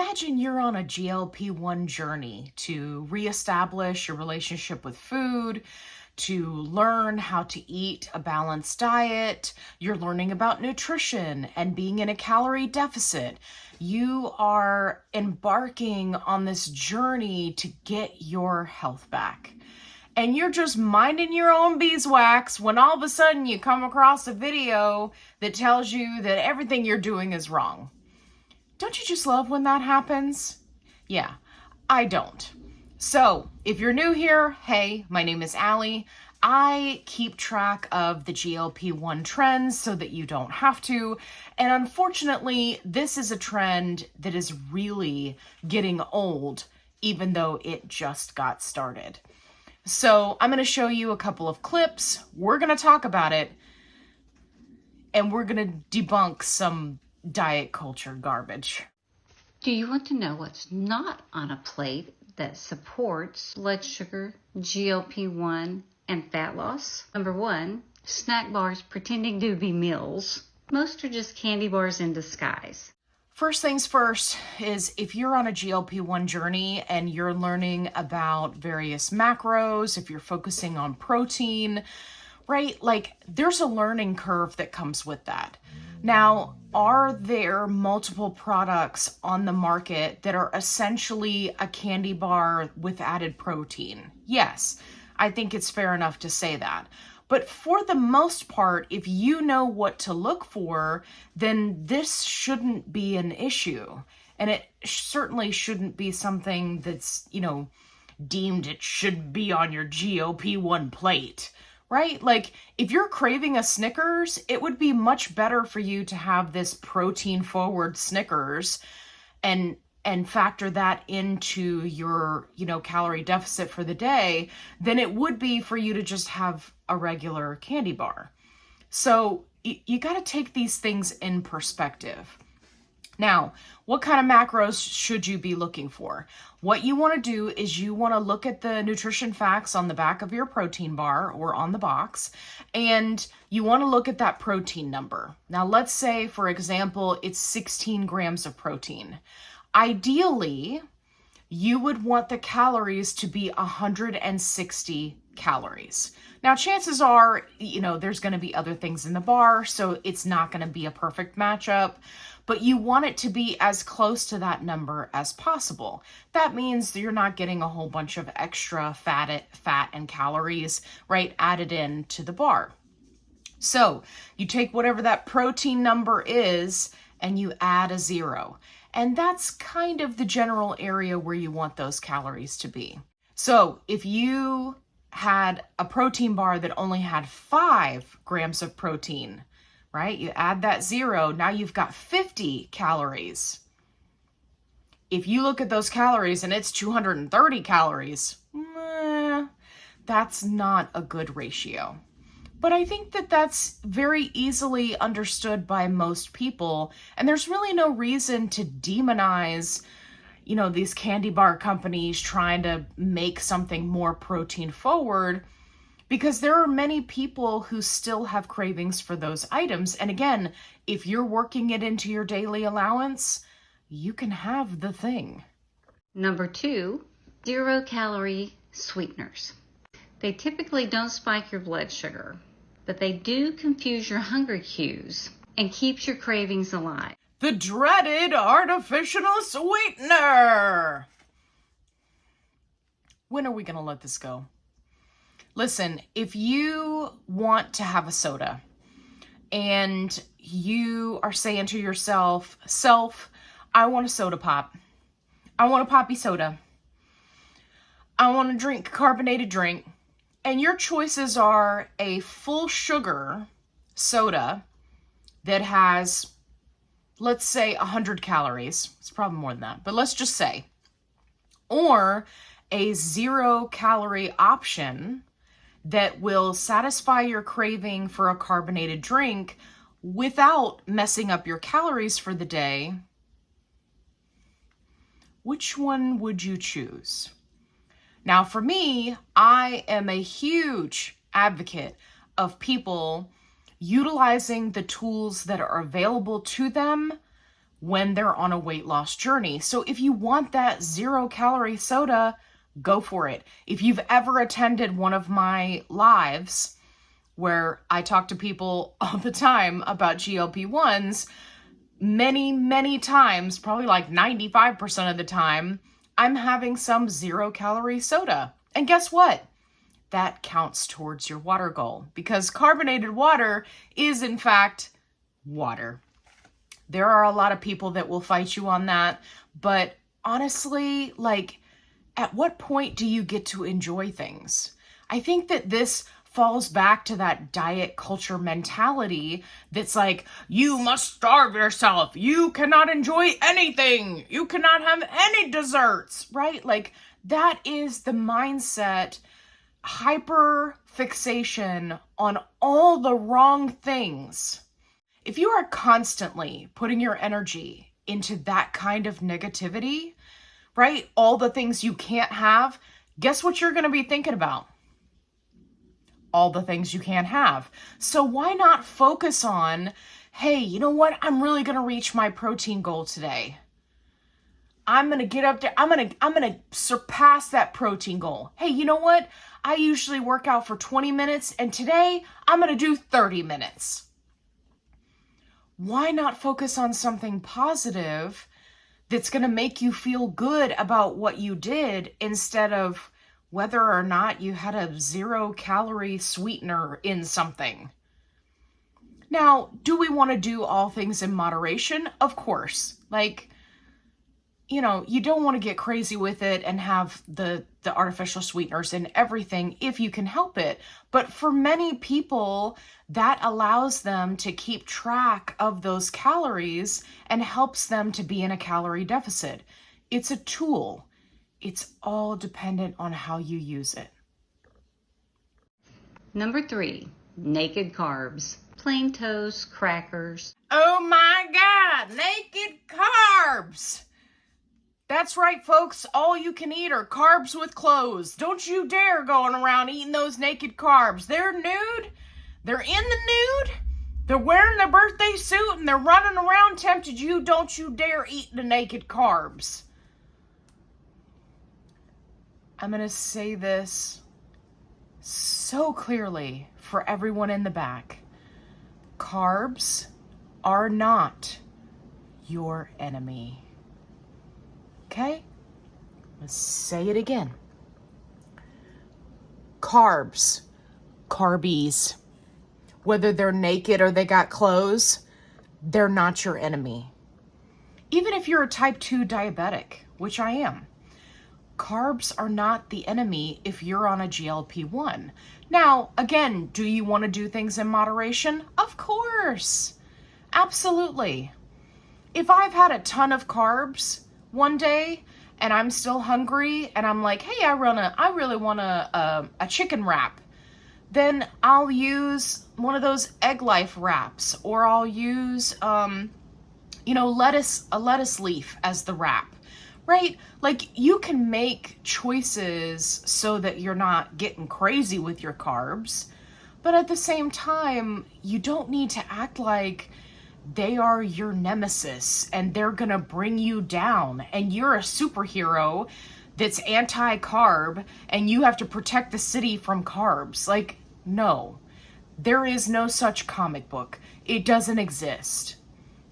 Imagine you're on a GLP-1 journey to reestablish your relationship with food, to learn how to eat a balanced diet. You're learning about nutrition and being in a calorie deficit. You are embarking on this journey to get your health back. And you're just minding your own beeswax when all of a sudden you come across a video that tells you that everything you're doing is wrong. Don't you just love when that happens? Yeah, I don't. So if you're new here, hey, my name is Allie. I keep track of the GLP-1 trends so that you don't have to. And unfortunately, this is a trend that is really getting old, even though it just got started. So I'm going to show you a couple of clips. We're going to talk about it, and we're going to debunk some diet culture garbage. Do you want to know what's not on a plate that supports blood sugar, GLP-1, and fat loss? Number 1, snack bars pretending to be meals. Most are just candy bars in disguise. First things first is if you're on a GLP-1 journey and you're learning about various macros, if you're focusing on protein, right? Like there's a learning curve that comes with that. Now, are there multiple products on the market that are essentially a candy bar with added protein? Yes, I think it's fair enough to say that. But for the most part, if you know what to look for, then this shouldn't be an issue. And it certainly shouldn't be something that's, deemed it should be on your GLP-1 plate, right? Like if you're craving a Snickers, it would be much better for you to have this protein forward Snickers and factor that into your, calorie deficit for the day than it would be for you to just have a regular candy bar. So you got to take these things in perspective. Now, what kind of macros should you be looking for? What you want to do is you want to look at the nutrition facts on the back of your protein bar or on the box, and you want to look at that protein number. Now, let's say, for example, it's 16 grams of protein. Ideally, you would want the calories to be 160 calories. Now, chances are, there's going to be other things in the bar, so it's not going to be a perfect matchup, but you want it to be as close to that number as possible. That means that you're not getting a whole bunch of extra fat and calories, right, added in to the bar. So you take whatever that protein number is and you add a 0. And that's kind of the general area where you want those calories to be. So if you had a protein bar that only had 5 grams of protein, right? You add that 0, now you've got 50 calories. If you look at those calories and it's 230 calories, that's not a good ratio. But I think that that's very easily understood by most people, and there's really no reason to demonize, these candy bar companies trying to make something more protein forward, because there are many people who still have cravings for those items. And again, if you're working it into your daily allowance, you can have the thing. Number 2, 0-calorie sweeteners. They typically don't spike your blood sugar, but they do confuse your hunger cues and keeps your cravings alive. The dreaded artificial sweetener. When are we going to let this go? Listen, if you want to have a soda and you are saying to yourself, I want a soda pop. I want a poppy soda. I want to drink a carbonated drink. And your choices are a full sugar soda that has, let's say, 100 calories. It's probably more than that, but let's just say. Or a 0-calorie option that will satisfy your craving for a carbonated drink without messing up your calories for the day. Which one would you choose? Now, for me, I am a huge advocate of people utilizing the tools that are available to them when they're on a weight loss journey. So if you want that 0-calorie soda, go for it. If you've ever attended one of my lives where I talk to people all the time about GLP-1s, many times, probably like 95% of the time, I'm having some 0-calorie soda. And guess what? That counts towards your water goal, because carbonated water is in fact water. There are a lot of people that will fight you on that, but honestly, like, at what point do you get to enjoy things? I think that this falls back to that diet culture mentality that's like, you must starve yourself. You cannot enjoy anything. You cannot have any desserts, right? Like, that is the mindset, hyper fixation on all the wrong things. If you are constantly putting your energy into that kind of negativity, right? All the things you can't have, guess what you're going to be thinking about? All the things you can't have. So why not focus on, hey, you know what? I'm really going to reach my protein goal today. I'm going to get up there. I'm going to surpass that protein goal. Hey, you know what? I usually work out for 20 minutes and today I'm going to do 30 minutes. Why not focus on something positive that's going to make you feel good about what you did, instead of whether or not you had a 0-calorie sweetener in something? Now, do we want to do all things in moderation? Of course. Like, you know, you don't want to get crazy with it and have the artificial sweeteners in everything if you can help it. But for many people, that allows them to keep track of those calories and helps them to be in a calorie deficit. It's a tool. It's all dependent on how you use it. Number 3, naked carbs. Plain toast, crackers. Oh my God, naked carbs! That's right, folks. All you can eat are carbs with clothes. Don't you dare going around eating those naked carbs. They're nude. They're in the nude. They're wearing their birthday suit and they're running around tempted you. Don't you dare eat the naked carbs. I'm going to say this so clearly for everyone in the back. Carbs are not your enemy. Okay? Let's say it again. Carbs, carbies, whether they're naked or they got clothes, they're not your enemy. Even if you're a type 2 diabetic, which I am, carbs are not the enemy if you're on a GLP-1. Now, again, do you want to do things in moderation? Of course. Absolutely. If I've had a ton of carbs one day and I'm still hungry and I'm like, hey, I really want a chicken wrap, then I'll use one of those Egg Life wraps, or I'll use a lettuce leaf as the wrap, right? Like, you can make choices so that you're not getting crazy with your carbs, but at the same time, you don't need to act like they are your nemesis and they're gonna bring you down and you're a superhero that's anti-carb and you have to protect the city from carbs. Like, no, there is no such comic book. It doesn't exist.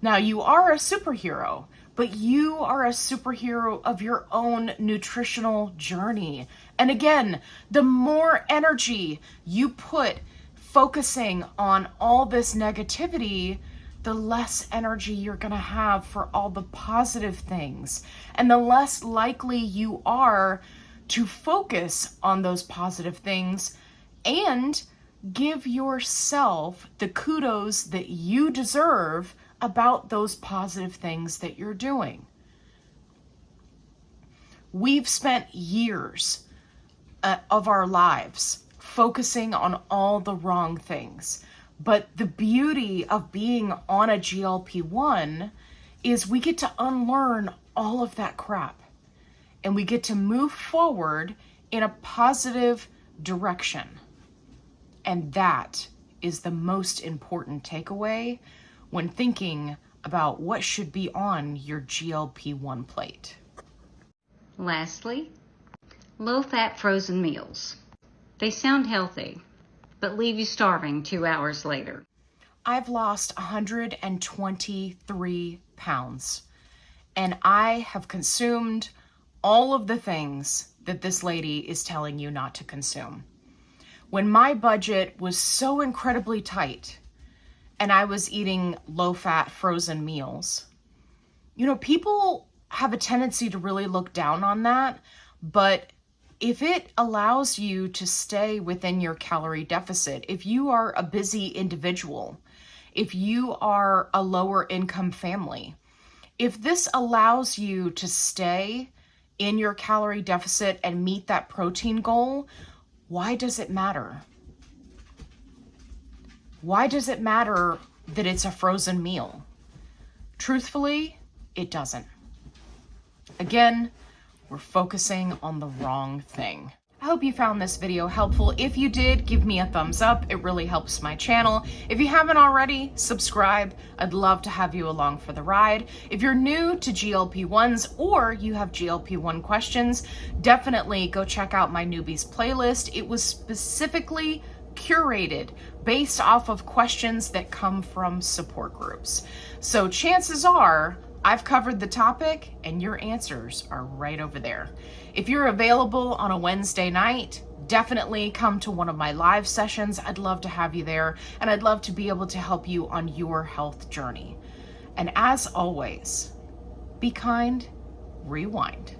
Now, you are a superhero, but you are a superhero of your own nutritional journey. And again, the more energy you put focusing on all this negativity, the less energy you're going to have for all the positive things, and the less likely you are to focus on those positive things and give yourself the kudos that you deserve about those positive things that you're doing. We've spent years of our lives focusing on all the wrong things. But the beauty of being on a GLP-1 is we get to unlearn all of that crap and we get to move forward in a positive direction. And that is the most important takeaway when thinking about what should be on your GLP-1 plate. Lastly, low-fat frozen meals. They sound healthy, but leave you starving 2 hours later. I've lost 123 pounds, and I have consumed all of the things that this lady is telling you not to consume. When my budget was so incredibly tight and I was eating low-fat frozen meals, people have a tendency to really look down on that, but if it allows you to stay within your calorie deficit, if you are a busy individual, if you are a lower income family, if this allows you to stay in your calorie deficit and meet that protein goal, why does it matter? Why does it matter that it's a frozen meal? Truthfully, it doesn't. Again, we're focusing on the wrong thing. I hope you found this video helpful. If you did, give me a thumbs up. It really helps my channel. If you haven't already, subscribe. I'd love to have you along for the ride. If you're new to GLP-1s or you have GLP-1 questions, definitely go check out my newbies playlist. It was specifically curated based off of questions that come from support groups. So chances are I've covered the topic and your answers are right over there. If you're available on a Wednesday night, definitely come to one of my live sessions. I'd love to have you there, and I'd love to be able to help you on your health journey. And as always, be kind, rewind.